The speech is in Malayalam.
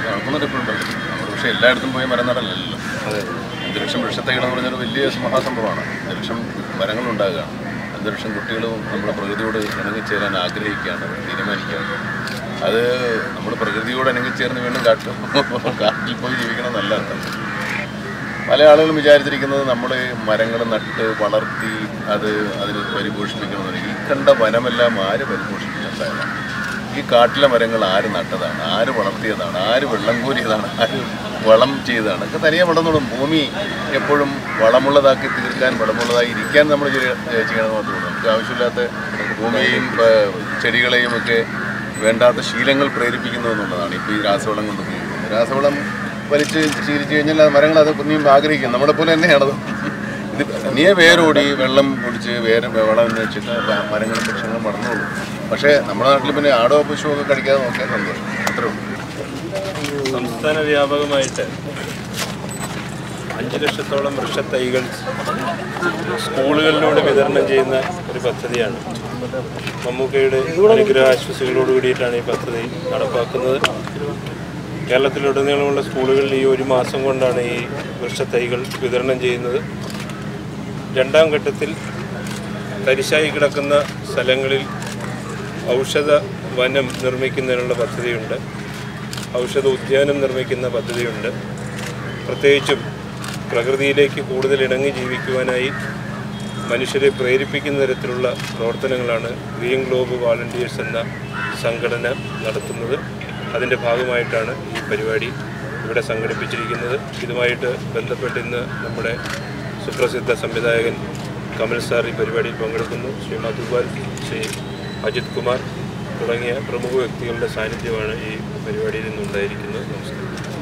നടക്കുന്നുണ്ട് ഇപ്പോഴുണ്ടല്ലോ. നമ്മൾ പക്ഷേ എല്ലായിടത്തും പോയി മരം നടലല്ലോ. 5 ലക്ഷം വൃക്ഷത്തൈകളെന്ന് പറഞ്ഞൊരു വലിയ മഹാസംഭവമാണ്. 5 ലക്ഷം മരങ്ങളുണ്ടാകുകയാണ്. 5 ലക്ഷം കുട്ടികളും നമ്മുടെ പ്രകൃതിയോട് ഇണങ്ങിച്ചേരാൻ ആഗ്രഹിക്കുകയാണ്, തീരുമാനിക്കുകയാണ്. അത് നമ്മൾ പ്രകൃതിയോട് ഇണങ്ങിച്ചേർന്ന് വീണ്ടും കാട്ടിൽ പോയി ജീവിക്കണം നല്ല അർത്ഥം. പല ആളുകളും വിചാരിച്ചിരിക്കുന്നത് നമ്മൾ മരങ്ങൾ നട്ട് വളർത്തി അതിന് പരിപോഷിപ്പിക്കണമെന്ന്. ഈ കണ്ട വനമെല്ലാം ആര് പരിപോഷിപ്പിച്ചിട്ടുണ്ടായതാണ്? ഈ കാട്ടിലെ മരങ്ങൾ ആര് നട്ടതാണ്, ആര് വളർത്തിയതാണ്, ആര് വെള്ളം കോരിയതാണ്, ആര് വളം ചെയ്തതാണ്? ഒക്കെ തനിയെ വളർന്നോളും. ഭൂമി എപ്പോഴും വളമുള്ളതാക്കി തീർക്കാൻ, വളമുള്ളതായി ഇരിക്കാൻ നമ്മൾ ചെയ്യണമെന്ന് മാത്രമേ ഉള്ളൂ. നമുക്ക് ആവശ്യമില്ലാത്ത ഭൂമിയെയും ചെടികളെയും ഒക്കെ വേണ്ടാത്ത ശീലങ്ങൾ പ്രേരിപ്പിക്കുന്നു എന്നുള്ളതാണ് ഇപ്പോൾ ഈ രാസവളം കൊണ്ട് ഉപയോഗിക്കുന്നത്. രാസവളം വലിച്ച് ശീലിച്ച് കഴിഞ്ഞാൽ മരങ്ങൾ അത് പിന്നെയും ആഗ്രഹിക്കും. നമ്മളെപ്പോലെ തന്നെയാണത്. ഇത് തനിയെ വേരോടി വെള്ളം കുടിച്ച് വളം വെച്ചിട്ട് മരങ്ങളും വൃക്ഷങ്ങളും വളർന്നോളൂ. പക്ഷേ നമ്മുടെ നാട്ടിൽ പിന്നെ ആടോ പശുവോ ഒക്കെ കടിക്കാതെ നോക്കാൻ സന്തോഷം, അത്രേ ഉള്ളൂ. സംസ്ഥാന വ്യാപകമായിട്ട് 5 ലക്ഷത്തോളം വൃക്ഷത്തൈകൾ സ്കൂളുകളിലൂടെ വിതരണം ചെയ്യുന്ന ഒരു പദ്ധതിയാണ്. മമ്മൂക്കയുടെ അനുഗ്രഹാശ്വാസികളോട് കൂടിയിട്ടാണ് ഈ പദ്ധതി നടപ്പാക്കുന്നത്. കേരളത്തിലുടനീളമുള്ള സ്കൂളുകളിൽ ഈ 1 മാസം കൊണ്ടാണ് ഈ വൃക്ഷത്തൈകൾ വിതരണം ചെയ്യുന്നത്. 2ാം ഘട്ടത്തിൽ തരിശായി കിടക്കുന്ന സ്ഥലങ്ങളിൽ ഔഷധ വനം നിർമ്മിക്കുന്നതിനുള്ള പദ്ധതിയുണ്ട്, ഔഷധ ഉദ്യാനം നിർമ്മിക്കുന്ന പദ്ധതിയുണ്ട്. പ്രത്യേകിച്ചും പ്രകൃതിയിലേക്ക് കൂടുതൽ ഇണങ്ങി ജീവിക്കുവാനായി മനുഷ്യരെ പ്രേരിപ്പിക്കുന്ന തരത്തിലുള്ള പ്രവർത്തനങ്ങളാണ് ഗ്രീൻ ഗ്ലോബ് വാളണ്ടിയേഴ്സ് എന്ന സംഘടന നടത്തുന്നത്. അതിൻ്റെ ഭാഗമായിട്ടാണ് ഈ പരിപാടി ഇവിടെ സംഘടിപ്പിച്ചിരിക്കുന്നത്. ഇതുമായിട്ട് ബന്ധപ്പെട്ട് ഇന്ന് നമ്മുടെ സുപ്രസിദ്ധ സംവിധായകൻ കമൽ സാർ ഈ പരിപാടിയിൽ പങ്കെടുക്കുന്നു. ശ്രീ മധുപാൽ, ശ്രീ അജിത് കുമാർ തുടങ്ങിയ പ്രമുഖ വ്യക്തികളുടെ സാന്നിധ്യമാണ് ഈ പരിപാടിയിൽ നിന്നുണ്ടായിരിക്കുന്നത്. നമസ്കാരം.